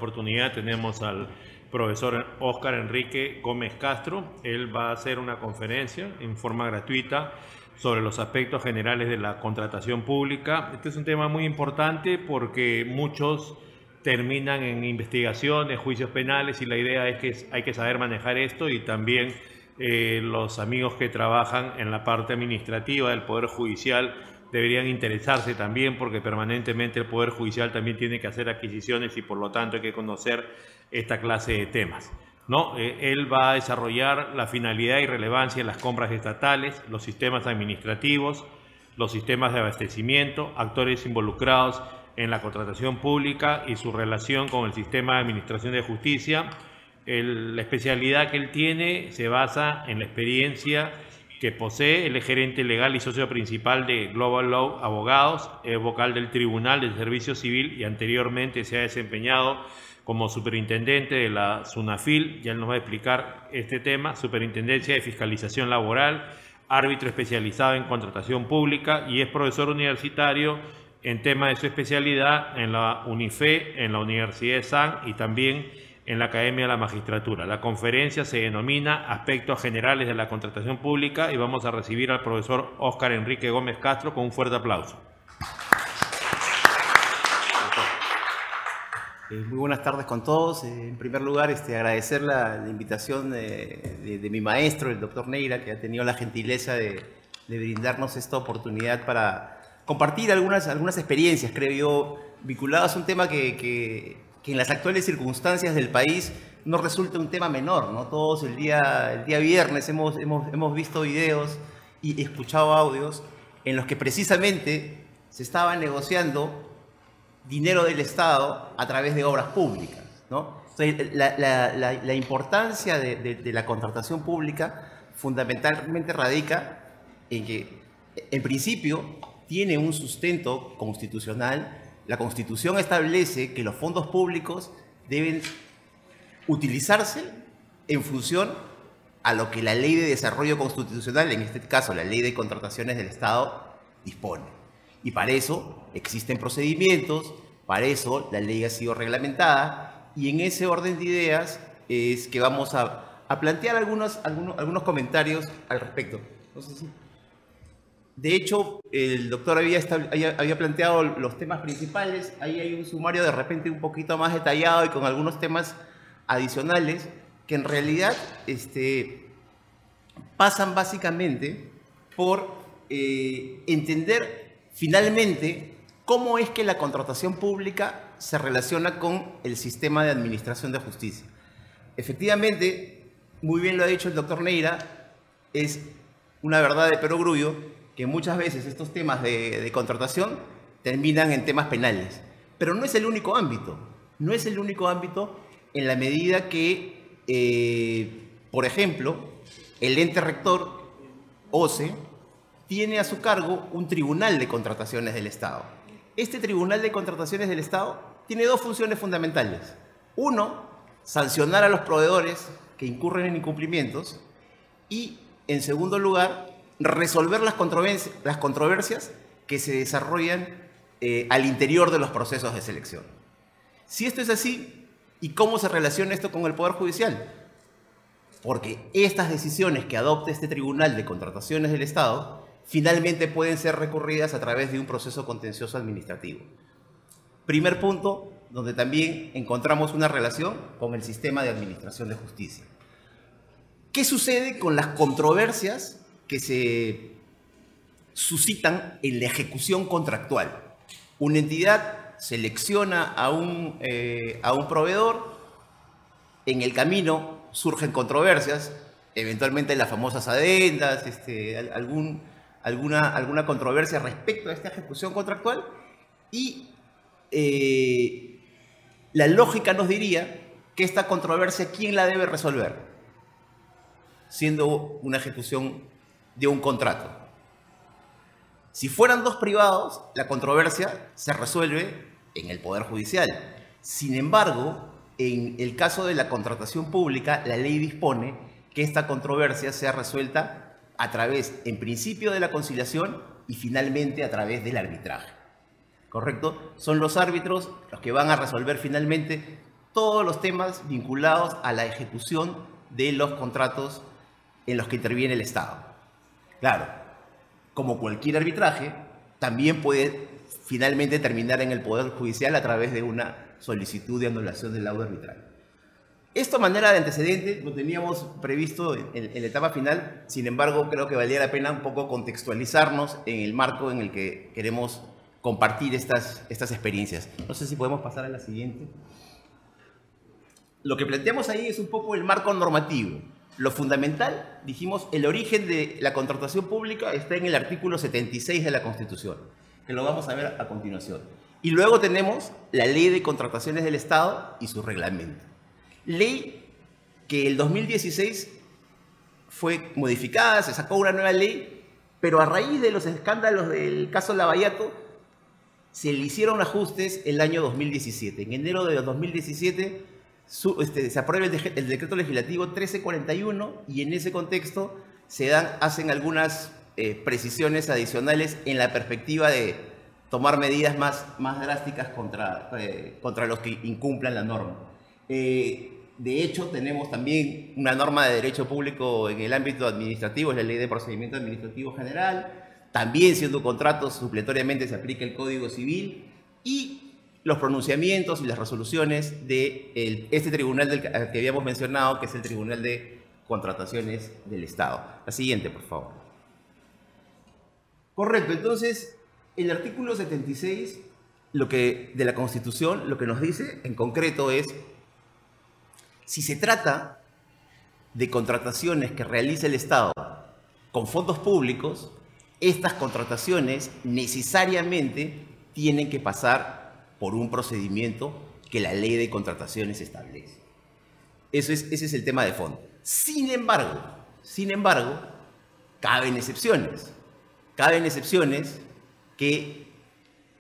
oportunidad tenemos al profesor Óscar Enrique Gómez Castro. Él va a hacer una conferencia en forma gratuita sobre los aspectos generales de la contratación pública. Este es un tema muy importante porque muchos terminan en investigaciones, juicios penales, y la idea es que hay que saber manejar esto, y también los amigos que trabajan en la parte administrativa del Poder Judicial deberían interesarse también, porque permanentemente el Poder Judicial también tiene que hacer adquisiciones y por lo tanto hay que conocer esta clase de temas, ¿no? Él va a desarrollar la finalidad y relevancia de las compras estatales, los sistemas administrativos, los sistemas de abastecimiento, actores involucrados en la contratación pública y su relación con el sistema de administración de justicia. La especialidad que él tiene se basa en la experiencia que posee. Él es gerente legal y socio principal de Global Law Abogados, es vocal del Tribunal del Servicio Civil y anteriormente se ha desempeñado como superintendente de la SUNAFIL, ya él nos va a explicar este tema, Superintendencia de Fiscalización Laboral, árbitro especializado en contratación pública, y es profesor universitario en temas de su especialidad en la UNIFE, en la Universidad de San y también en la Academia de la Magistratura. La conferencia se denomina Aspectos Generales de la Contratación Pública y vamos a recibir al profesor Óscar Enrique Gómez Castro con un fuerte aplauso. Muy buenas tardes con todos. En primer lugar, agradecer la invitación de mi maestro, el doctor Neira, que ha tenido la gentileza de brindarnos esta oportunidad para compartir algunas experiencias, creo yo, vinculadas a un tema que en las actuales circunstancias del país no resulta un tema menor, ¿no? Todos el día viernes hemos visto videos y escuchado audios en los que precisamente se estaba negociando dinero del Estado a través de obras públicas, ¿no? Entonces, la importancia de la contratación pública fundamentalmente radica en que, en principio, tiene un sustento constitucional. La Constitución establece que los fondos públicos deben utilizarse en función a lo que la Ley de Desarrollo Constitucional, en este caso la Ley de Contrataciones del Estado, dispone. Y para eso existen procedimientos, para eso la ley ha sido reglamentada, y en ese orden de ideas es que vamos a plantear algunos comentarios al respecto. No sé si... De hecho, el doctor había planteado los temas principales. Ahí hay un sumario de repente un poquito más detallado y con algunos temas adicionales que en realidad pasan básicamente por entender finalmente cómo es que la contratación pública se relaciona con el sistema de administración de justicia. Efectivamente, muy bien lo ha dicho el doctor Neira, es una verdad de perogrullo que muchas veces estos temas de contratación terminan en temas penales. Pero no es el único ámbito. No es el único ámbito en la medida que, por ejemplo, el ente rector, OCE, tiene a su cargo un tribunal de contrataciones del Estado. Este tribunal de contrataciones del Estado tiene dos funciones fundamentales. Uno, sancionar a los proveedores que incurren en incumplimientos, y, en segundo lugar, resolver las controversias que se desarrollan al interior de los procesos de selección. Si esto es así, ¿y cómo se relaciona esto con el Poder Judicial? Porque estas decisiones que adopte este Tribunal de Contrataciones del Estado finalmente pueden ser recurridas a través de un proceso contencioso administrativo. Primer punto, donde también encontramos una relación con el sistema de administración de justicia. ¿Qué sucede con las controversias que se suscitan en la ejecución contractual? Una entidad selecciona a un proveedor, en el camino surgen controversias, eventualmente las famosas adendas, alguna controversia respecto a esta ejecución contractual, y la lógica nos diría que esta controversia, ¿quién la debe resolver? Siendo una ejecución de un contrato. Si fueran dos privados, la controversia se resuelve en el Poder Judicial. Sin embargo, en el caso de la contratación pública, la ley dispone que esta controversia sea resuelta a través, en principio, de la conciliación y finalmente a través del arbitraje. ¿Correcto? Son los árbitros los que van a resolver finalmente todos los temas vinculados a la ejecución de los contratos en los que interviene el Estado. Claro, como cualquier arbitraje, también puede finalmente terminar en el Poder Judicial a través de una solicitud de anulación del laudo arbitral. Esto a manera de antecedente lo teníamos previsto en la etapa final, sin embargo creo que valía la pena un poco contextualizarnos en el marco en el que queremos compartir estas experiencias. No sé si podemos pasar a la siguiente. Lo que planteamos ahí es un poco el marco normativo. Lo fundamental, dijimos, el origen de la contratación pública está en el artículo 76 de la Constitución, que lo vamos a ver a continuación. Y luego tenemos la Ley de Contrataciones del Estado y su reglamento. Ley que el 2016 fue modificada, se sacó una nueva ley, pero a raíz de los escándalos del caso Lavallato, se le hicieron ajustes el año 2017. En enero de 2017 se aprueba el decreto legislativo 1341 y en ese contexto hacen algunas precisiones adicionales en la perspectiva de tomar medidas más drásticas contra los que incumplan la norma. De hecho, tenemos también una norma de derecho público en el ámbito administrativo, es la Ley de Procedimiento Administrativo General. También, siendo contratos, supletoriamente se aplica el Código Civil y los pronunciamientos y las resoluciones de este tribunal que habíamos mencionado, que es el Tribunal de Contrataciones del Estado. La siguiente, por favor. Correcto, entonces, el artículo 76 de la Constitución lo que nos dice en concreto es: si se trata de contrataciones que realiza el Estado con fondos públicos, estas contrataciones necesariamente tienen que pasar por un procedimiento que la Ley de Contrataciones establece. Ese es el tema de fondo. Sin embargo, caben excepciones. Caben excepciones que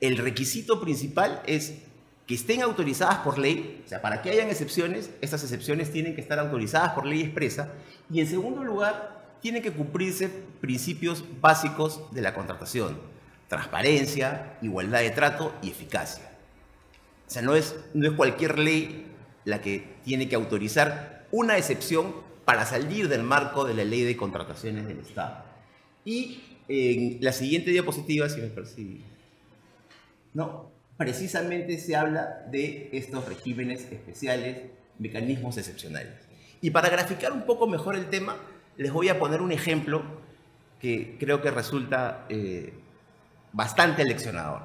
el requisito principal es que estén autorizadas por ley. O sea, para que hayan excepciones, estas excepciones tienen que estar autorizadas por ley expresa. Y en segundo lugar, tienen que cumplirse principios básicos de la contratación: transparencia, igualdad de trato y eficacia. O sea, no es cualquier ley la que tiene que autorizar una excepción para salir del marco de la Ley de Contrataciones del Estado. Y en la siguiente diapositiva, si me persigue, precisamente se habla de estos regímenes especiales, mecanismos excepcionales. Y para graficar un poco mejor el tema, les voy a poner un ejemplo que creo que resulta bastante leccionador.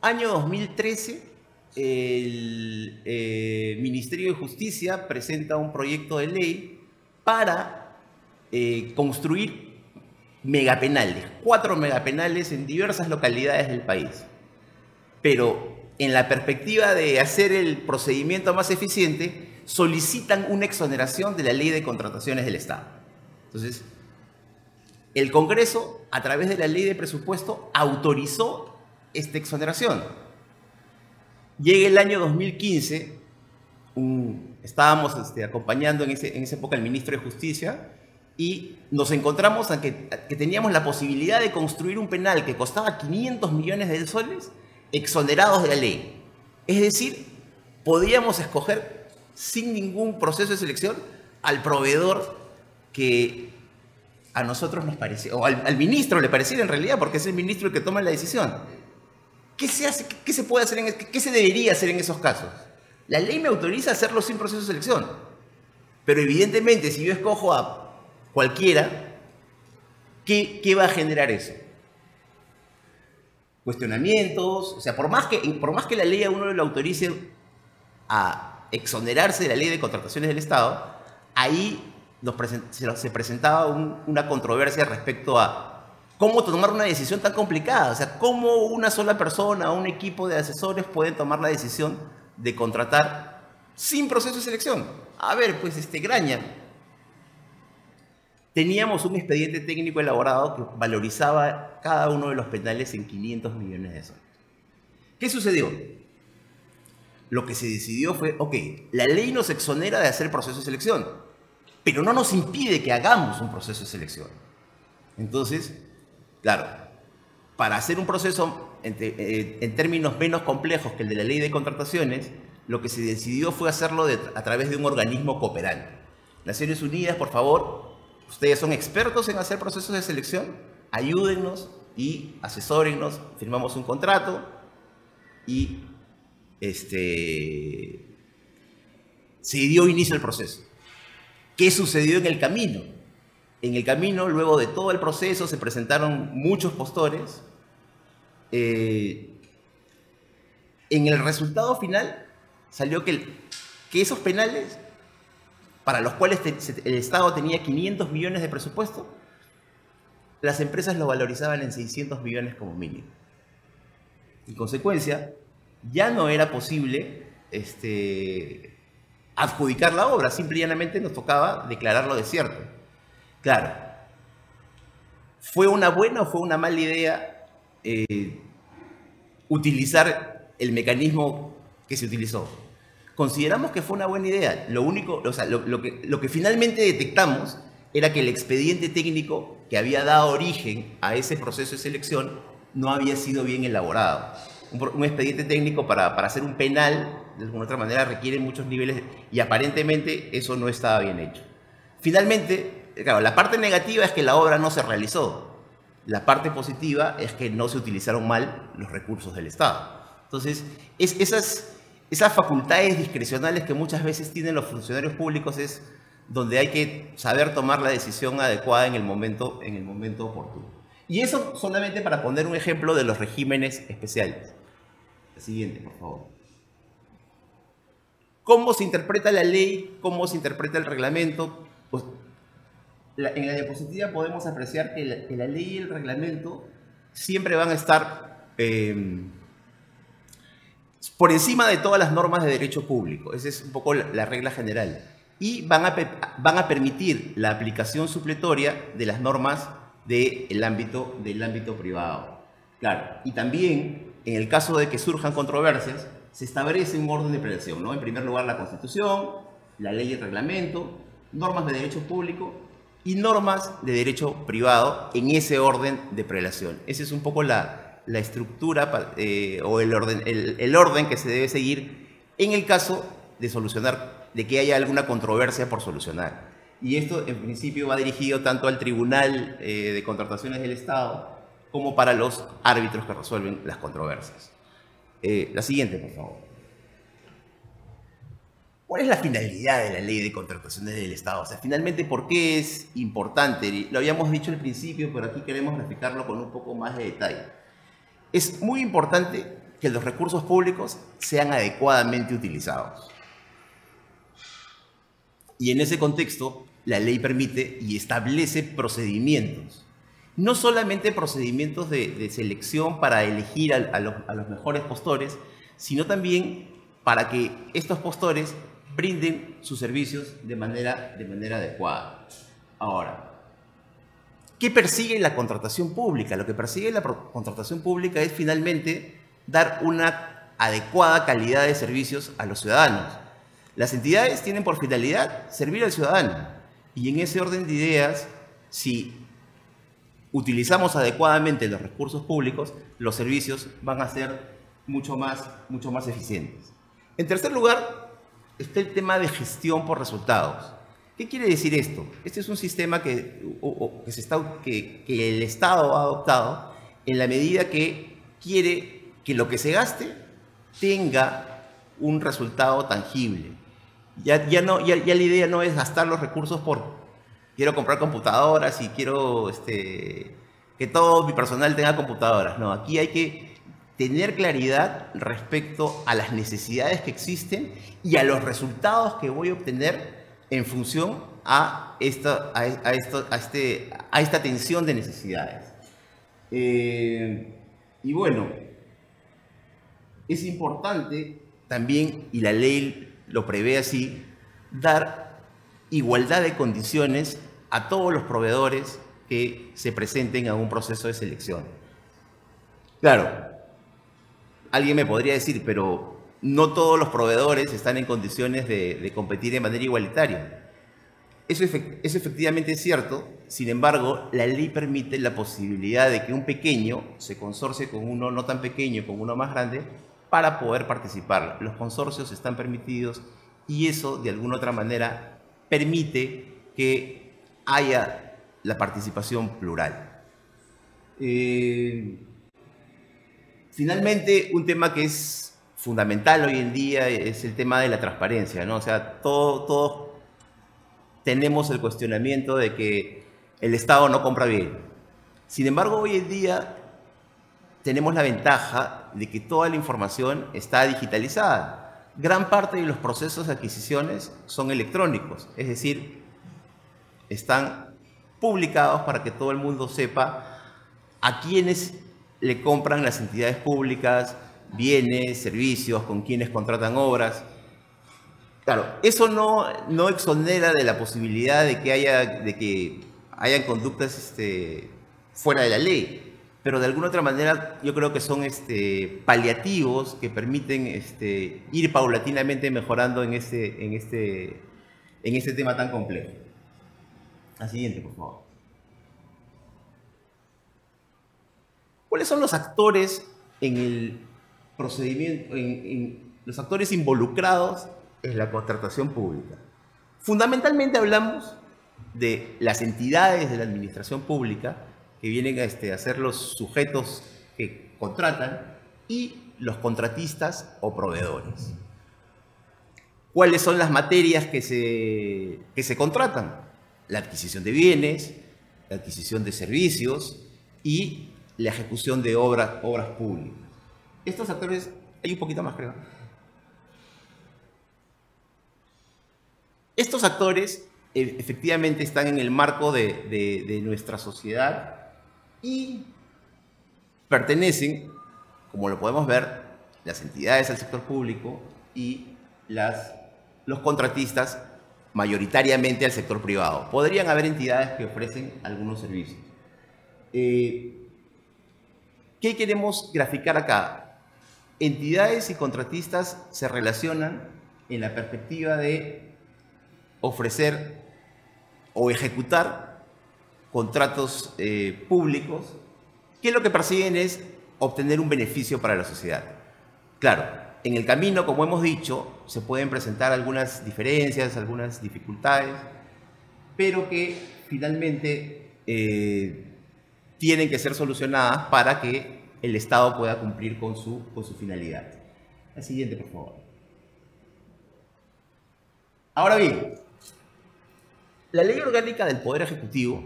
Año 2013, el Ministerio de Justicia presenta un proyecto de ley para construir megapenales, 4 megapenales en diversas localidades del país. Pero en la perspectiva de hacer el procedimiento más eficiente, solicitan una exoneración de la Ley de Contrataciones del Estado. Entonces, el Congreso, a través de la Ley de Presupuesto, autorizó esta exoneración. Llega el año 2015, estábamos acompañando en esa época al ministro de Justicia y nos encontramos a que teníamos la posibilidad de construir un penal que costaba 500 millones de soles exonerados de la ley. Es decir, podíamos escoger sin ningún proceso de selección al proveedor que a nosotros nos parecía, o al ministro le pareciera en realidad, porque es el ministro el que toma la decisión. ¿Qué se hace? ¿Qué se puede hacer? ¿Qué se debería hacer en esos casos? La ley me autoriza a hacerlo sin proceso de selección, pero evidentemente si yo escojo a cualquiera, ¿qué va a generar eso? Cuestionamientos. O sea, por más que la ley a uno lo autorice a exonerarse de la Ley de Contrataciones del Estado, ahí se presentaba una controversia respecto a cómo tomar una decisión tan complicada. O sea, cómo una sola persona o un equipo de asesores pueden tomar la decisión de contratar sin proceso de selección. A ver, pues Graña. Teníamos un expediente técnico elaborado que valorizaba cada uno de los penales en 500 millones de soles. ¿Qué sucedió? Lo que se decidió fue, la ley nos exonera de hacer proceso de selección, pero no nos impide que hagamos un proceso de selección. Entonces, claro, para hacer un proceso en términos menos complejos que el de la Ley de Contrataciones, lo que se decidió fue hacerlo a través de un organismo cooperante. Naciones Unidas, por favor, ustedes son expertos en hacer procesos de selección, ayúdennos y asesórennos, firmamos un contrato y se dio inicio al proceso. ¿Qué sucedió en el camino? En el camino, luego de todo el proceso, se presentaron muchos postores. En el resultado final salió que esos penales, para los cuales el Estado tenía 500 millones de presupuesto, las empresas lo valorizaban en 600 millones como mínimo. En consecuencia, ya no era posible adjudicar la obra, simple y llanamente nos tocaba declararlo desierto. Claro, ¿fue una buena o fue una mala idea utilizar el mecanismo que se utilizó? Consideramos que fue una buena idea. Lo que finalmente detectamos era que el expediente técnico que había dado origen a ese proceso de selección no había sido bien elaborado. Un expediente técnico para hacer un penal, de alguna otra manera, requiere muchos niveles y aparentemente eso no estaba bien hecho. Finalmente, claro, la parte negativa es que la obra no se realizó. La parte positiva es que no se utilizaron mal los recursos del Estado. Entonces, esas facultades discrecionales que muchas veces tienen los funcionarios públicos es donde hay que saber tomar la decisión adecuada en el momento oportuno. Y eso solamente para poner un ejemplo de los regímenes especiales. La siguiente, por favor. ¿Cómo se interpreta la ley? ¿Cómo se interpreta el reglamento? Pues, en la diapositiva podemos apreciar que la ley y el reglamento siempre van a estar por encima de todas las normas de derecho público. Esa es un poco la regla general. Y van a permitir la aplicación supletoria de las normas del ámbito privado. Claro, y también, en el caso de que surjan controversias, se establece un orden de prelación, ¿no? En primer lugar, la Constitución, la ley y el reglamento, normas de derecho público y normas de derecho privado en ese orden de prelación. Esa es un poco la estructura o el orden que se debe seguir en el caso de que haya alguna controversia por solucionar. Y esto, en principio, va dirigido tanto al Tribunal de Contrataciones del Estado como para los árbitros que resuelven las controversias. La siguiente, por favor. ¿Cuál es la finalidad de la Ley de Contrataciones del Estado? O sea, finalmente, ¿por qué es importante? Lo habíamos dicho al principio, pero aquí queremos graficarlo con un poco más de detalle. Es muy importante que los recursos públicos sean adecuadamente utilizados. Y en ese contexto, la ley permite y establece procedimientos. No solamente procedimientos de selección para elegir a los mejores postores, sino también para que estos postores brinden sus servicios de manera adecuada. Ahora, ¿qué persigue la contratación pública? Lo que persigue la contratación pública es finalmente dar una adecuada calidad de servicios a los ciudadanos. Las entidades tienen por finalidad servir al ciudadano. Y en ese orden de ideas, si utilizamos adecuadamente los recursos públicos, los servicios van a ser mucho más eficientes. En tercer lugar, está el tema de gestión por resultados. ¿Qué quiere decir esto? Este es un sistema que el Estado ha adoptado en la medida que quiere que lo que se gaste tenga un resultado tangible. Ya la idea no es gastar los recursos quiero comprar computadoras y quiero que todo mi personal tenga computadoras. No, aquí hay que tener claridad respecto a las necesidades que existen y a los resultados que voy a obtener en función a esta tensión de necesidades. Y bueno, es importante también, y la ley lo prevé así, dar igualdad de condiciones a todos los proveedores que se presenten a un proceso de selección. Claro, alguien me podría decir, pero no todos los proveedores están en condiciones de competir de manera igualitaria. Eso efectivamente es cierto, sin embargo, la ley permite la posibilidad de que un pequeño se consorcie con uno no tan pequeño, con uno más grande, para poder participar. Los consorcios están permitidos y eso de alguna otra manera permite que haya la participación plural. Finalmente, un tema que es fundamental hoy en día es el tema de la transparencia, ¿no? O sea, todos tenemos el cuestionamiento de que el Estado no compra bien. Sin embargo, hoy en día tenemos la ventaja de que toda la información está digitalizada. Gran parte de los procesos de adquisiciones son electrónicos, es decir, están publicados para que todo el mundo sepa a quiénes le compran las entidades públicas, bienes, servicios, con quienes contratan obras. Claro, eso no exonera de la posibilidad de que hayan conductas fuera de la ley, pero de alguna otra manera yo creo que son paliativos que permiten ir paulatinamente mejorando en este tema tan complejo. La siguiente, por favor. ¿Cuáles son los actores en el procedimiento, los actores involucrados en la contratación pública? Fundamentalmente hablamos de las entidades de la administración pública que vienen a ser los sujetos que contratan y los contratistas o proveedores. ¿Cuáles son las materias que se contratan? La adquisición de bienes, la adquisición de servicios y la ejecución de obras públicas. Estos actores, hay un poquito más creo. Estos actores efectivamente están en el marco de nuestra sociedad y pertenecen, como lo podemos ver, las entidades del sector público y los contratistas mayoritariamente al sector privado. Podrían haber entidades que ofrecen algunos servicios. ¿Qué queremos graficar acá? Entidades y contratistas se relacionan en la perspectiva de ofrecer o ejecutar contratos públicos que lo que persiguen es obtener un beneficio para la sociedad. Claro, en el camino, como hemos dicho, se pueden presentar algunas diferencias, algunas dificultades, pero que finalmente tienen que ser solucionadas para que el Estado pueda cumplir con su finalidad. La siguiente, por favor. Ahora bien, la Ley Orgánica del Poder Ejecutivo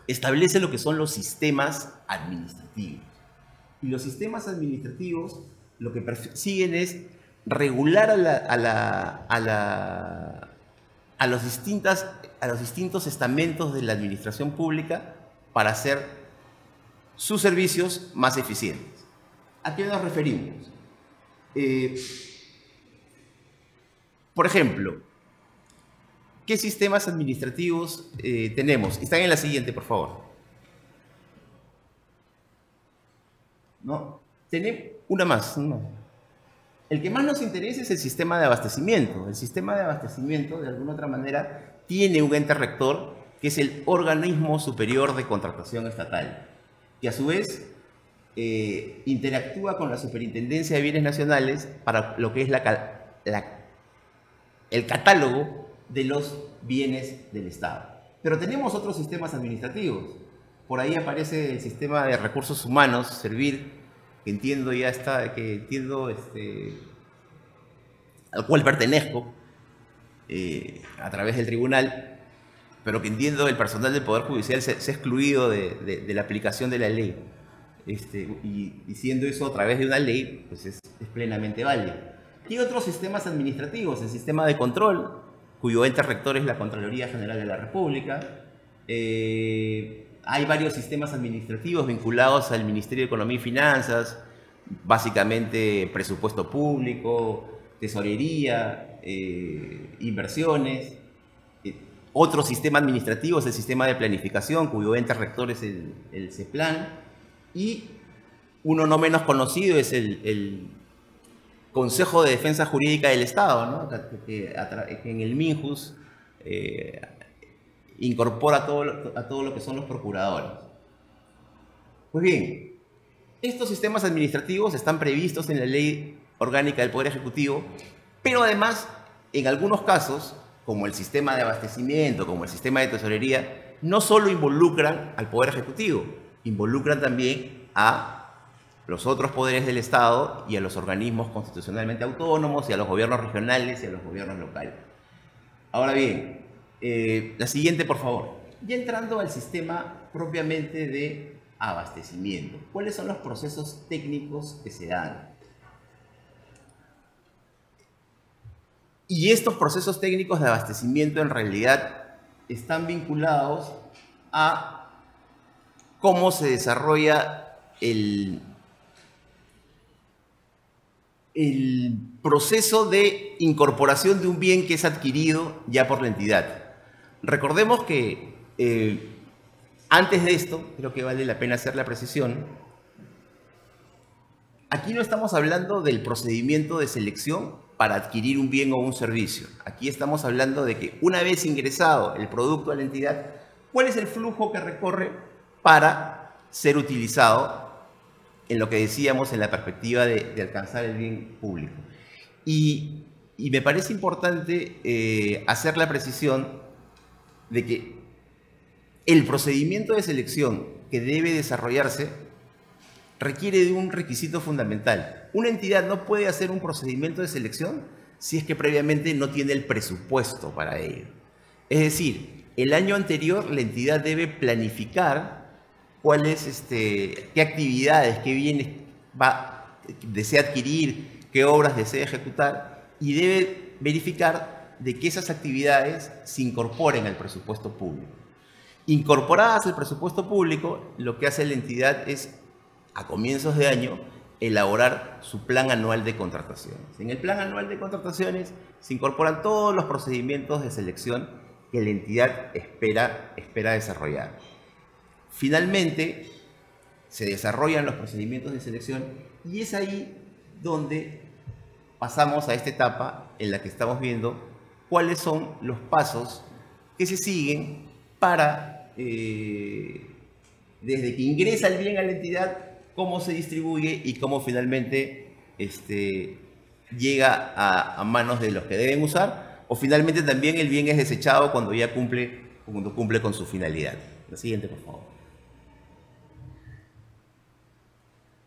establece lo que son los sistemas administrativos. Y los sistemas administrativos lo que persiguen es regular a los distintos estamentos de la administración pública para hacer sus servicios más eficientes. ¿A qué nos referimos? Por ejemplo, ¿qué sistemas administrativos tenemos? Están en la siguiente, por favor. ¿No? Tenemos una más. El que más nos interesa es el sistema de abastecimiento. El sistema de abastecimiento, de alguna otra manera, tiene un ente rector, que es el Organismo Superior de Contratación Estatal, que a su vez interactúa con la Superintendencia de Bienes Nacionales para lo que es el catálogo de los bienes del Estado. Pero tenemos otros sistemas administrativos. Por ahí aparece el sistema de recursos humanos, Servir, que entiendo al cual pertenezco a través del tribunal, pero que entiendo el personal del Poder Judicial se ha excluido de la aplicación de la ley. Y siendo eso a través de una ley, pues es plenamente válido. Y otros sistemas administrativos, el sistema de control, cuyo ente rector es la Contraloría General de la República. Hay varios sistemas administrativos vinculados al Ministerio de Economía y Finanzas, básicamente presupuesto público, tesorería, inversiones. Otro sistema administrativo es el sistema de planificación, cuyo ente rector es el CEPLAN. Y uno no menos conocido es el Consejo de Defensa Jurídica del Estado, ¿no? que en el MINJUS incorpora a todo lo que son los procuradores. Pues bien, estos sistemas administrativos están previstos en la Ley Orgánica del Poder Ejecutivo, pero además, en algunos casos, como el sistema de abastecimiento, como el sistema de tesorería, no solo involucran al Poder Ejecutivo, involucran también a los otros poderes del Estado y a los organismos constitucionalmente autónomos y a los gobiernos regionales y a los gobiernos locales. Ahora bien, la siguiente, por favor. Ya entrando al sistema propiamente de abastecimiento, ¿cuáles son los procesos técnicos que se dan? Y estos procesos técnicos de abastecimiento en realidad están vinculados a cómo se desarrolla el proceso de incorporación de un bien que es adquirido ya por la entidad. Recordemos que antes de esto, creo que vale la pena hacer la precisión, aquí no estamos hablando del procedimiento de selección para adquirir un bien o un servicio. Aquí estamos hablando de que una vez ingresado el producto a la entidad, ¿cuál es el flujo que recorre para ser utilizado en lo que decíamos en la perspectiva de alcanzar el bien público? Y me parece importante hacer la precisión de que el procedimiento de selección que debe desarrollarse requiere de un requisito fundamental. Una entidad no puede hacer un procedimiento de selección si es que previamente no tiene el presupuesto para ello. Es decir, el año anterior la entidad debe planificar cuáles, qué actividades, qué bienes desea adquirir, qué obras desea ejecutar, y debe verificar de que esas actividades se incorporen al presupuesto público. Incorporadas al presupuesto público, lo que hace la entidad es, a comienzos de año, elaborar su plan anual de contrataciones. En el plan anual de contrataciones se incorporan todos los procedimientos de selección que la entidad espera desarrollar. Finalmente, se desarrollan los procedimientos de selección y es ahí donde pasamos a esta etapa en la que estamos viendo cuáles son los pasos que se siguen para, desde que ingresa el bien a la entidad, cómo se distribuye y cómo finalmente llega a manos de los que deben usar, o finalmente también el bien es desechado cuando ya cumple con su finalidad. La siguiente, por favor.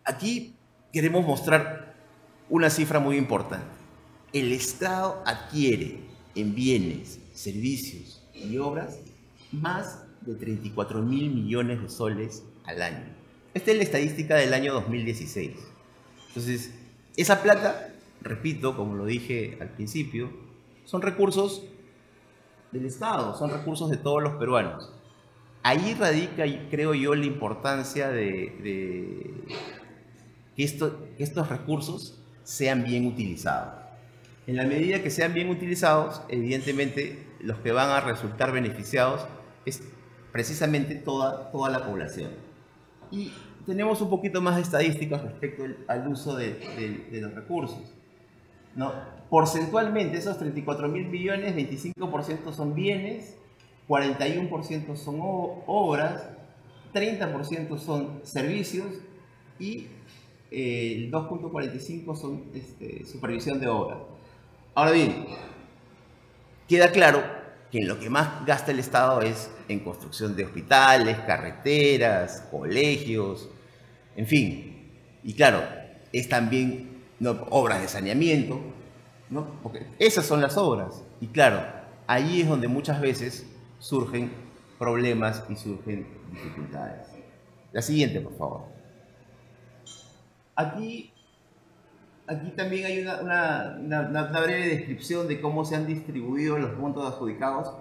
Aquí queremos mostrar una cifra muy importante. El Estado adquiere en bienes, servicios y obras más de 34.000 millones de soles al año. Esta es la estadística del año 2016. Entonces, esa plata, repito, como lo dije al principio, son recursos del Estado, son recursos de todos los peruanos. Ahí radica, creo yo, la importancia de que estos recursos sean bien utilizados. En la medida que sean bien utilizados, evidentemente, los que van a resultar beneficiados es precisamente toda la población. Y tenemos un poquito más de estadísticas respecto al uso de los recursos, ¿no? Porcentualmente, esos 34.000 billones, 25% son bienes, 41% son obras, 30% son servicios y el 2.45% son supervisión de obras. Ahora bien, queda claro que en lo que más gasta el Estado es en construcción de hospitales, carreteras, colegios, en fin. Y claro, es también obras de saneamiento, ¿no? Porque esas son las obras. Y claro, ahí es donde muchas veces surgen problemas y surgen dificultades. La siguiente, por favor. Aquí también hay una breve descripción de cómo se han distribuido los montos adjudicados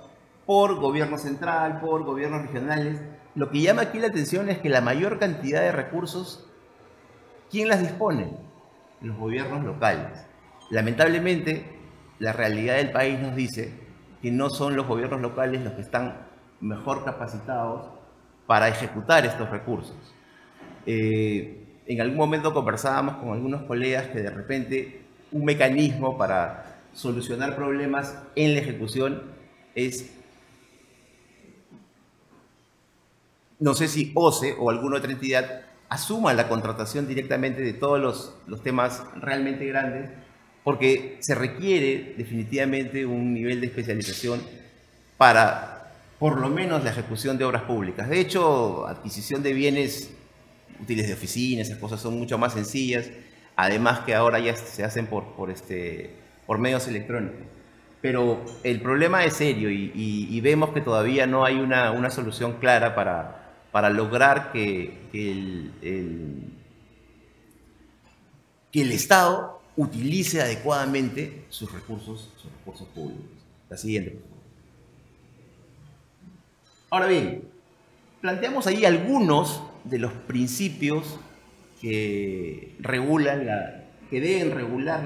por gobierno central, por gobiernos regionales. Lo que llama aquí la atención es que la mayor cantidad de recursos, ¿quién las dispone? Los gobiernos locales. Lamentablemente, la realidad del país nos dice que no son los gobiernos locales los que están mejor capacitados para ejecutar estos recursos. En algún momento conversábamos con algunos colegas que de repente un mecanismo para solucionar problemas en la ejecución es, no sé si OCE o alguna otra entidad, asuma la contratación directamente de todos los temas realmente grandes, porque se requiere definitivamente un nivel de especialización para, por lo menos, la ejecución de obras públicas. De hecho, adquisición de bienes útiles de oficina, esas cosas son mucho más sencillas, además que ahora ya se hacen por medios electrónicos. Pero el problema es serio y vemos que todavía no hay una solución clara para lograr que el Estado utilice adecuadamente sus recursos públicos. La siguiente, por favor. Ahora bien, planteamos ahí algunos de los principios que deben regular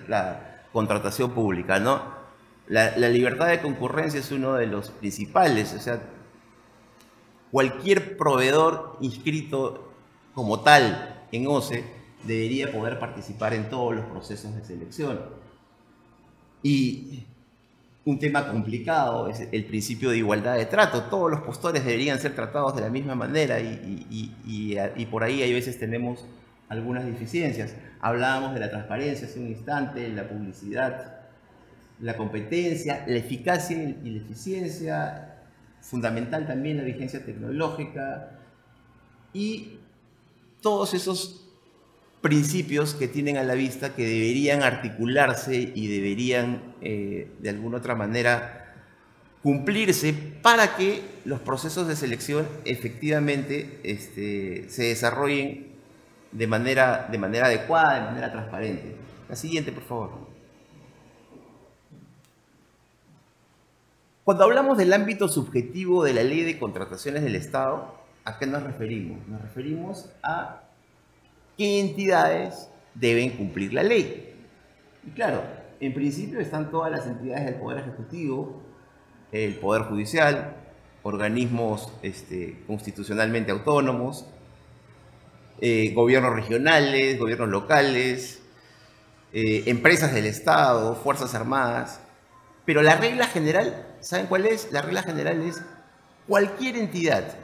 la contratación pública, ¿no? La libertad de concurrencia es uno de los principales, o sea, cualquier proveedor inscrito como tal en OCE debería poder participar en todos los procesos de selección. Y un tema complicado es el principio de igualdad de trato. Todos los postores deberían ser tratados de la misma manera y por ahí hay veces tenemos algunas deficiencias. Hablábamos de la transparencia hace un instante, la publicidad, la competencia, la eficacia y la eficiencia, fundamental también la vigencia tecnológica y todos esos principios que tienen a la vista que deberían articularse y deberían de alguna otra manera cumplirse para que los procesos de selección efectivamente se desarrollen de manera adecuada, de manera transparente. La siguiente, por favor. Cuando hablamos del ámbito subjetivo de la Ley de Contrataciones del Estado, ¿a qué nos referimos? Nos referimos a qué entidades deben cumplir la ley. Y claro, en principio están todas las entidades del Poder Ejecutivo, el Poder Judicial, organismos constitucionalmente autónomos, gobiernos regionales, gobiernos locales, empresas del Estado, Fuerzas Armadas. Pero la regla general, ¿saben cuál es? La regla general es cualquier entidad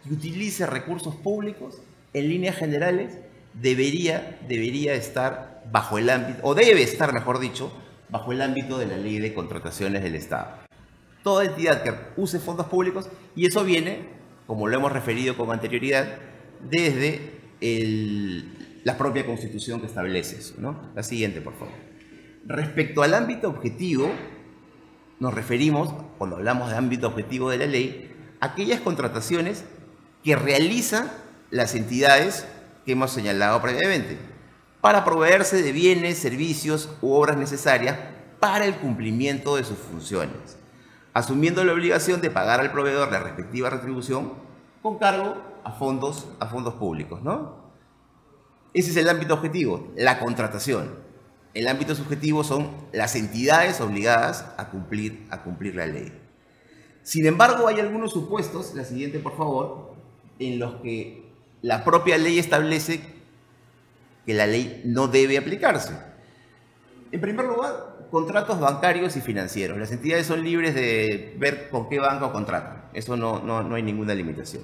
que utilice recursos públicos, en líneas generales, debería estar bajo el ámbito, o debe estar, mejor dicho, bajo el ámbito de la Ley de Contrataciones del Estado. Toda entidad que use fondos públicos, y eso viene, como lo hemos referido con anterioridad, desde la propia Constitución que establece eso, ¿no? La siguiente, por favor. Respecto al ámbito objetivo, nos referimos, cuando hablamos de ámbito objetivo de la ley, a aquellas contrataciones que realizan las entidades que hemos señalado previamente, para proveerse de bienes, servicios u obras necesarias para el cumplimiento de sus funciones, asumiendo la obligación de pagar al proveedor la respectiva retribución con cargo a fondos públicos, ¿no? Ese es el ámbito objetivo, la contratación. El ámbito subjetivo son las entidades obligadas a cumplir la ley. Sin embargo, hay algunos supuestos, la siguiente por favor, en los que la propia ley establece que la ley no debe aplicarse. En primer lugar, contratos bancarios y financieros. Las entidades son libres de ver con qué banco contratan. Eso no hay ninguna limitación.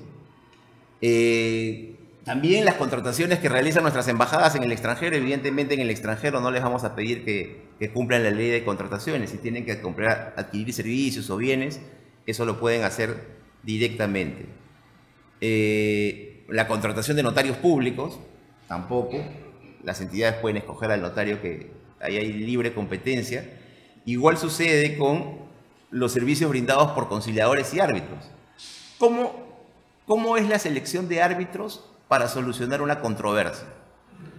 También las contrataciones que realizan nuestras embajadas en el extranjero, evidentemente en el extranjero no les vamos a pedir que cumplan la ley de contrataciones. Si tienen que adquirir servicios o bienes, eso lo pueden hacer directamente. La contratación de notarios públicos, tampoco. Las entidades pueden escoger al notario que ahí hay libre competencia. Igual sucede con los servicios brindados por conciliadores y árbitros. ¿Cómo es la selección de árbitros para solucionar una controversia?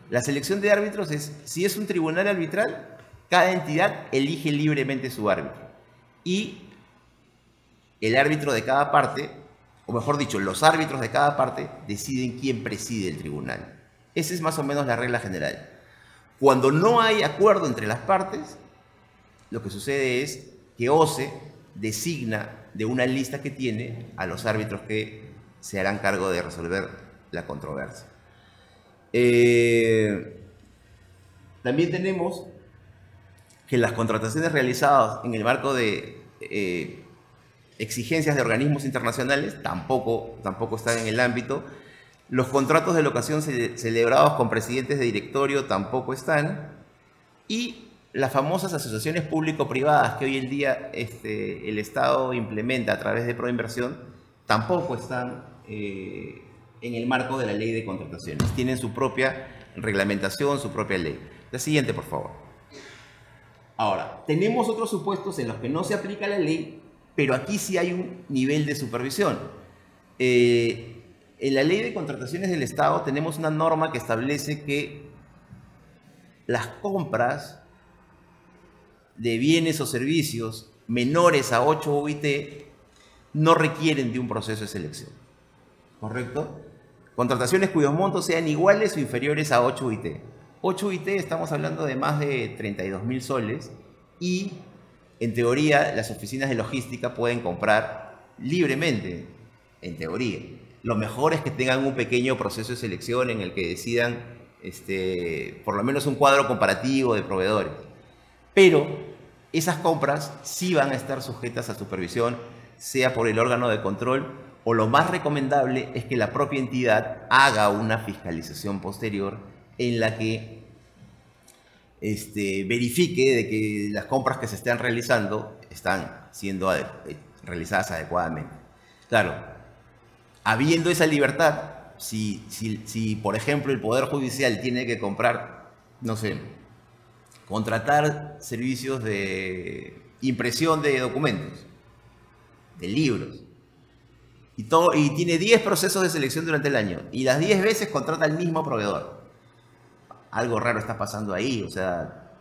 La selección de árbitros es, si es un tribunal arbitral, cada entidad elige libremente su árbitro. Y el árbitro de cada parte, o mejor dicho, los árbitros de cada parte deciden quién preside el tribunal. Esa es más o menos la regla general. Cuando no hay acuerdo entre las partes, lo que sucede es que OCE designa de una lista que tiene a los árbitros que se harán cargo de resolver la controversia. También tenemos que las contrataciones realizadas en el marco de exigencias de organismos internacionales tampoco están en el ámbito. Los contratos de locación celebrados con presidentes de directorio tampoco están. Y las famosas asociaciones público-privadas que hoy en día el Estado implementa a través de Proinversión tampoco están en el marco de la ley de contrataciones. Tienen su propia reglamentación, su propia ley. La siguiente, por favor. Ahora, tenemos otros supuestos en los que no se aplica la ley, pero aquí sí hay un nivel de supervisión. En la ley de contrataciones del Estado tenemos una norma que establece que las compras de bienes o servicios menores a 8 UIT no requieren de un proceso de selección. ¿Correcto? Contrataciones cuyos montos sean iguales o inferiores a 8 UIT. 8 UIT estamos hablando de más de 32.000 soles y en teoría las oficinas de logística pueden comprar libremente, en teoría. Lo mejor es que tengan un pequeño proceso de selección en el que decidan por lo menos un cuadro comparativo de proveedores. Pero esas compras sí van a estar sujetas a supervisión, sea por el órgano de control, o lo más recomendable es que la propia entidad haga una fiscalización posterior en la que verifique de que las compras que se están realizando están siendo realizadas adecuadamente. Claro, habiendo esa libertad, si por ejemplo el Poder Judicial tiene que comprar, no sé, contratar servicios de impresión de documentos, de libros, y tiene 10 procesos de selección durante el año, y las 10 veces contrata al mismo proveedor. Algo raro está pasando ahí, o sea,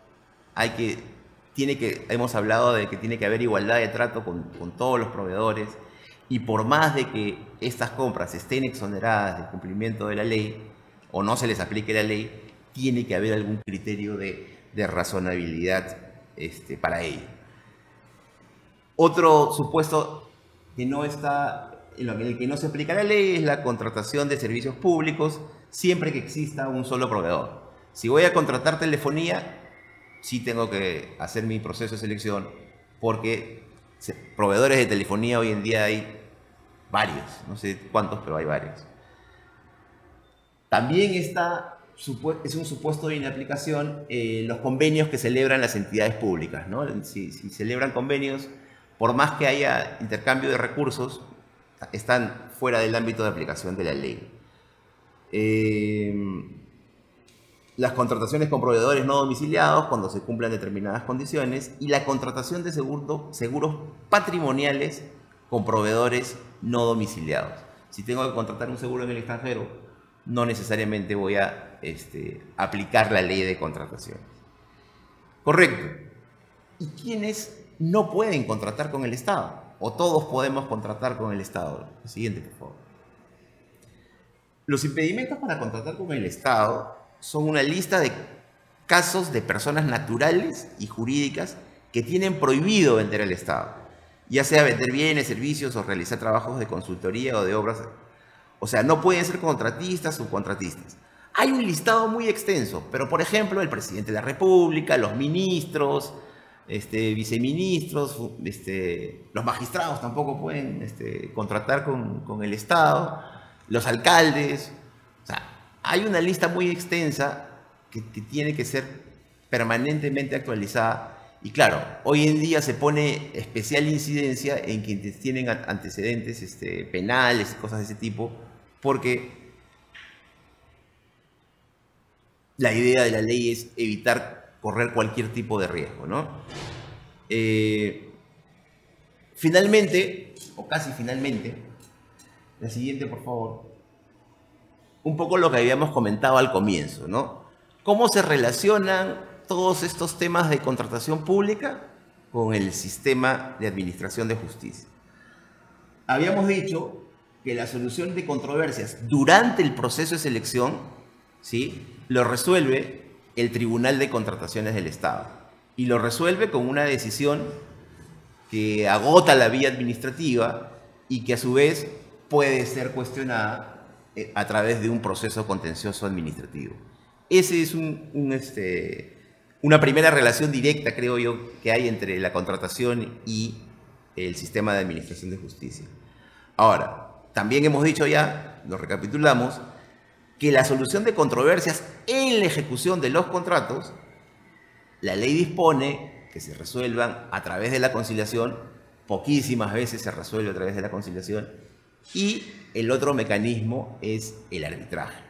hemos hablado de que tiene que haber igualdad de trato con todos los proveedores, y por más de que estas compras estén exoneradas del cumplimiento de la ley, o no se les aplique la ley, tiene que haber algún criterio de razonabilidad para ello. Otro supuesto que no está, en el que no se aplica la ley es la contratación de servicios públicos siempre que exista un solo proveedor. Si voy a contratar telefonía, sí tengo que hacer mi proceso de selección porque proveedores de telefonía hoy en día hay varios, no sé cuántos, pero hay varios. También es un supuesto de inaplicación los convenios que celebran las entidades públicas, ¿no? Si celebran convenios, por más que haya intercambio de recursos, están fuera del ámbito de aplicación de la ley. Las contrataciones con proveedores no domiciliados cuando se cumplan determinadas condiciones y la contratación de seguros patrimoniales con proveedores no domiciliados. Si tengo que contratar un seguro en el extranjero, no necesariamente voy a aplicar la ley de contrataciones. Correcto. ¿Y quiénes no pueden contratar con el Estado? ¿O todos podemos contratar con el Estado? Lo siguiente, por favor. Los impedimentos para contratar con el Estado son una lista de casos de personas naturales y jurídicas que tienen prohibido vender al Estado, ya sea vender bienes, servicios o realizar trabajos de consultoría o de obras. O sea, no pueden ser contratistas o subcontratistas. Hay un listado muy extenso, pero por ejemplo, el presidente de la República, los ministros, viceministros, los magistrados tampoco pueden contratar con el Estado, los alcaldes. O sea, hay una lista muy extensa que tiene que ser permanentemente actualizada. Y claro, hoy en día se pone especial incidencia en quienes tienen antecedentes penales, cosas de ese tipo, porque la idea de la ley es evitar correr cualquier tipo de riesgo, ¿no? Finalmente, o casi finalmente, la siguiente, por favor. Un poco lo que habíamos comentado al comienzo, ¿no? ¿Cómo se relacionan todos estos temas de contratación pública con el sistema de administración de justicia? Habíamos dicho que la solución de controversias durante el proceso de selección, ¿sí?, lo resuelve el Tribunal de Contrataciones del Estado. Y lo resuelve con una decisión que agota la vía administrativa y que a su vez puede ser cuestionada a través de un proceso contencioso administrativo. Ese es una primera relación directa, creo yo, que hay entre la contratación y el sistema de administración de justicia. Ahora, también hemos dicho ya, lo recapitulamos, que la solución de controversias en la ejecución de los contratos, la ley dispone que se resuelvan a través de la conciliación, poquísimas veces se resuelve a través de la conciliación, y el otro mecanismo es el arbitraje.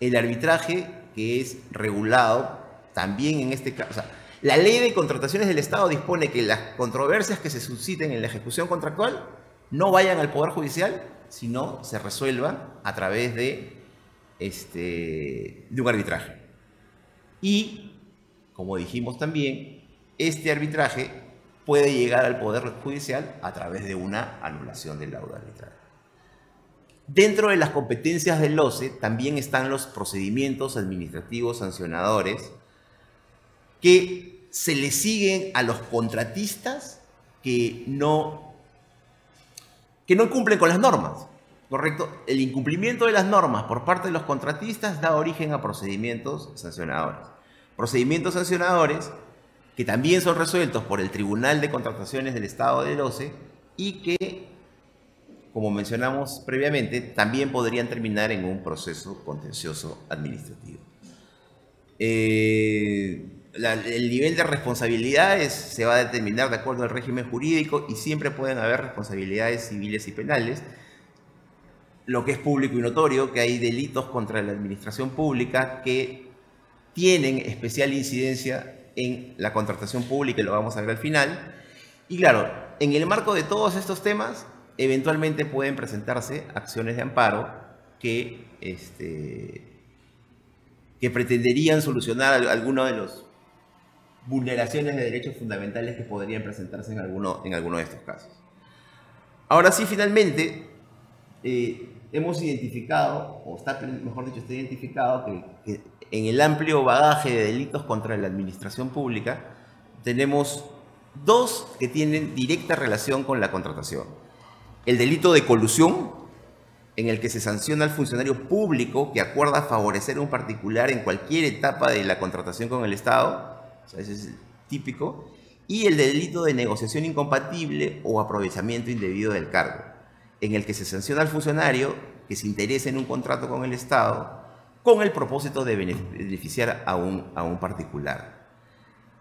El arbitraje que es regulado también en este caso. O sea, la ley de contrataciones del Estado dispone que las controversias que se susciten en la ejecución contractual no vayan al Poder Judicial, sino se resuelvan a través de un arbitraje. Y, como dijimos también, este arbitraje puede llegar al Poder Judicial a través de una anulación del laudo arbitral. Dentro de las competencias del OCE también están los procedimientos administrativos sancionadores que se le siguen a los contratistas que no cumplen con las normas, ¿correcto? El incumplimiento de las normas por parte de los contratistas da origen a procedimientos sancionadores. Procedimientos sancionadores que también son resueltos por el Tribunal de Contrataciones del Estado del OCE y que, como mencionamos previamente, también podrían terminar en un proceso contencioso administrativo. El nivel de responsabilidades se va a determinar de acuerdo al régimen jurídico y siempre pueden haber responsabilidades civiles y penales. Lo que es público y notorio, que hay delitos contra la administración pública que tienen especial incidencia en la contratación pública, y lo vamos a ver al final. Y claro, en el marco de todos estos temas, eventualmente pueden presentarse acciones de amparo que pretenderían solucionar alguno de los vulneraciones de derechos fundamentales que podrían presentarse en alguno de estos casos. Ahora sí, finalmente, hemos identificado, o está, mejor dicho, está identificado que en el amplio bagaje de delitos contra la administración pública tenemos dos que tienen directa relación con la contratación. El delito de colusión, en el que se sanciona al funcionario público que acuerda favorecer a un particular en cualquier etapa de la contratación con el Estado, o sea, ese es el típico, y el delito de negociación incompatible o aprovechamiento indebido del cargo, en el que se sanciona al funcionario que se interese en un contrato con el Estado con el propósito de beneficiar a un particular.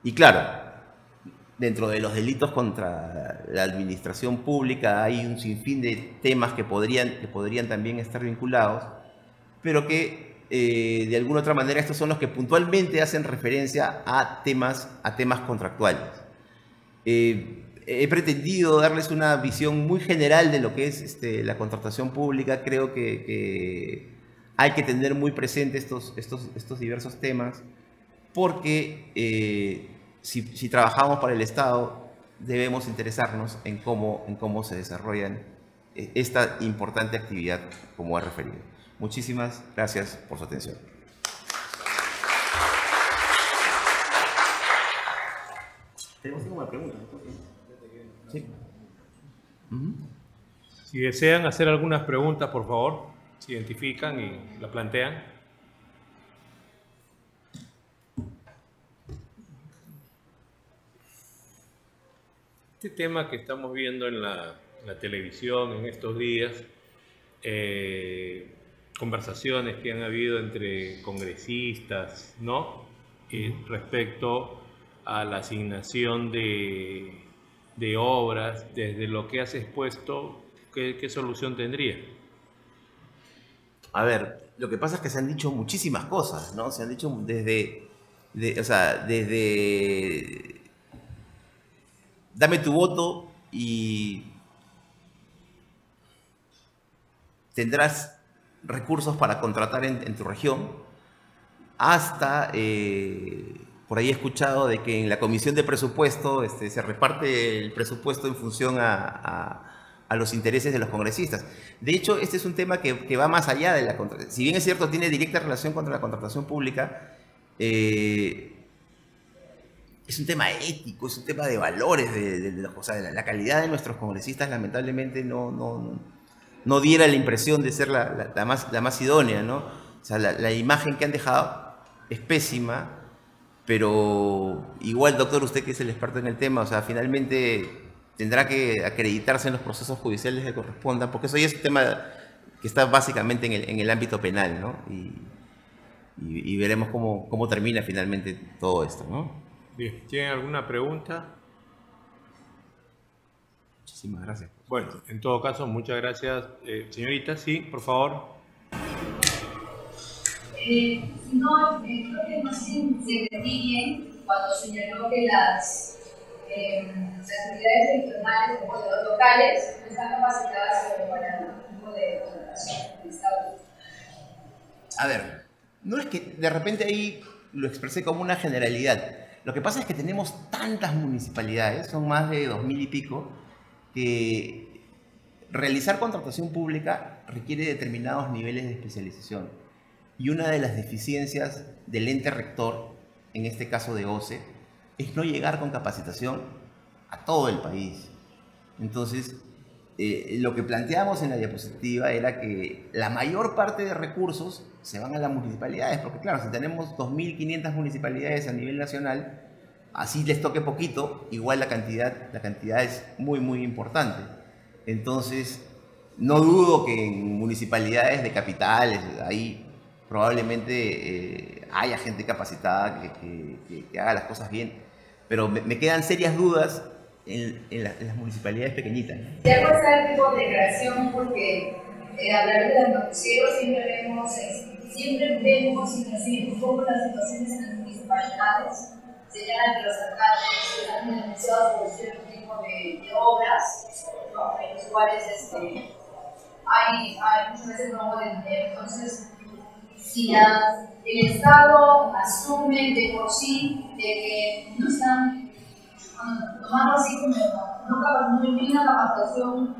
Y claro, dentro de los delitos contra la administración pública hay un sinfín de temas que podrían también estar vinculados, pero que de alguna otra manera estos son los que puntualmente hacen referencia a temas contractuales. He pretendido darles una visión muy general de lo que es la contratación pública. Creo que hay que tener muy presente estos diversos temas porque si trabajamos para el Estado debemos interesarnos en cómo se desarrollan esta importante actividad como he referido. Muchísimas gracias por su atención. Tenemos alguna pregunta, ¿no? Sí. Si desean hacer algunas preguntas, por favor, se identifican y la plantean. Este tema que estamos viendo en la televisión en estos días, conversaciones que han habido entre congresistas, ¿no? Respecto a la asignación de obras, desde lo que has expuesto, ¿qué solución tendría? A ver, lo que pasa es que se han dicho muchísimas cosas, ¿no? Se han dicho desde dame tu voto y tendrás recursos para contratar en tu región, hasta por ahí he escuchado de que en la comisión de presupuesto se reparte el presupuesto en función a los intereses de los congresistas. De hecho, este es un tema que va más allá de la contratación. Si bien es cierto, tiene directa relación con la contratación pública, es un tema ético, es un tema de valores, o sea, la calidad de nuestros congresistas lamentablemente no diera la impresión de ser la más idónea, ¿no? O sea, la imagen que han dejado es pésima, pero igual, doctor, usted que es el experto en el tema, o sea, finalmente tendrá que acreditarse en los procesos judiciales que correspondan, porque eso ya es un tema que está básicamente en el ámbito penal, ¿no? Y veremos cómo termina finalmente todo esto, ¿no? Bien, ¿tienen alguna pregunta? Muchísimas gracias. Bueno, en todo caso, muchas gracias. Señorita, sí, por favor. No, creo que más se entendí bien cuando señaló que las autoridades regionales o locales no están capacitadas para el tipo de contratación del Estado. A ver, no es que de repente ahí lo expresé como una generalidad. Lo que pasa es que tenemos tantas municipalidades, son más de 2000 y pico, que realizar contratación pública requiere determinados niveles de especialización. Y una de las deficiencias del ente rector, en este caso de OCE, es no llegar con capacitación a todo el país. Entonces, lo que planteamos en la diapositiva era que la mayor parte de recursos se van a las municipalidades, porque claro, si tenemos 2.500 municipalidades a nivel nacional, así les toque poquito, igual la cantidad es muy, muy importante. Entonces, no dudo que en municipalidades de capitales, ahí probablemente haya gente capacitada que haga las cosas bien, pero me quedan serias dudas en las municipalidades pequeñitas. Te hago esta tipo de declaración porque a través de los noticieros siempre vemos y recibimos cómo las situaciones en las municipalidades señalan que los alcaldes han denunciado por cierto tipo de obras, ¿no? En los cuales hay muchas veces no de dinero. Entonces, si el Estado asume de por sí de que no están tomando así como no hay una capacitación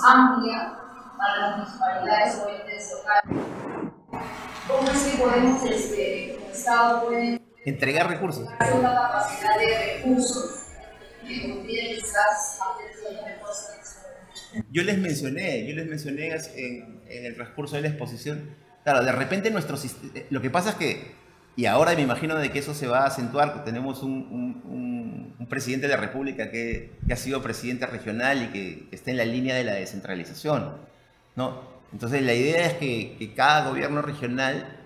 amplia para las municipalidades o entes locales, ¿cómo es que podemos, como Estado, puede entregar recursos? Hacer una capacidad de recursos que podría quizás hacer una cosa. Yo les mencioné en el transcurso de la exposición, claro, de repente lo que pasa es que, y ahora me imagino de que eso se va a acentuar, tenemos un presidente de la República que ha sido presidente regional y que está en la línea de la descentralización, ¿no? Entonces la idea es que cada gobierno regional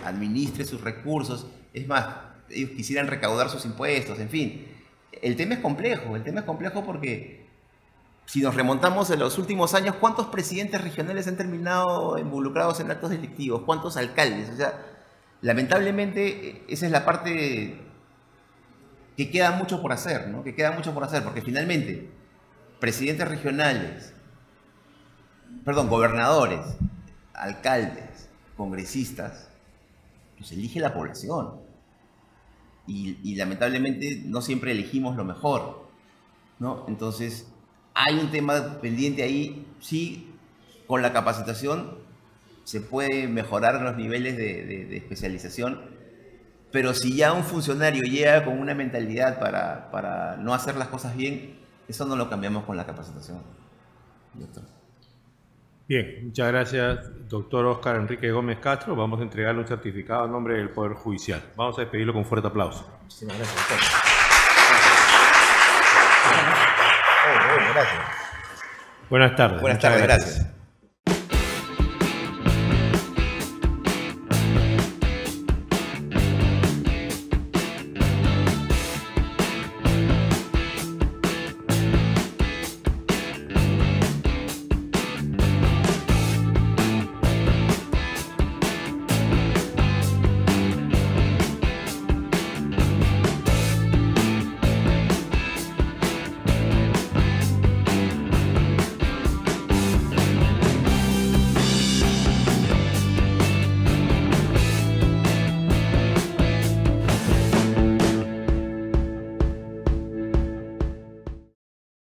administre sus recursos, es más, ellos quisieran recaudar sus impuestos, en fin. El tema es complejo porque si nos remontamos en los últimos años, ¿cuántos presidentes regionales han terminado involucrados en actos delictivos? ¿Cuántos alcaldes? O sea, lamentablemente esa es la parte que queda mucho por hacer, ¿no? Que queda mucho por hacer, porque finalmente presidentes regionales, gobernadores, alcaldes, congresistas, los elige la población. Y lamentablemente no siempre elegimos lo mejor, ¿no? Entonces, hay un tema pendiente ahí. Sí, con la capacitación se puede mejorar los niveles de especialización, pero si ya un funcionario llega con una mentalidad para no hacer las cosas bien, eso no lo cambiamos con la capacitación, doctor. Bien, muchas gracias, doctor Óscar Enrique Gómez Castro. Vamos a entregarle un certificado a nombre del Poder Judicial. Vamos a despedirlo con un fuerte aplauso. Muchísimas gracias, doctor. Gracias. Buenas tardes. Buenas tardes, gracias.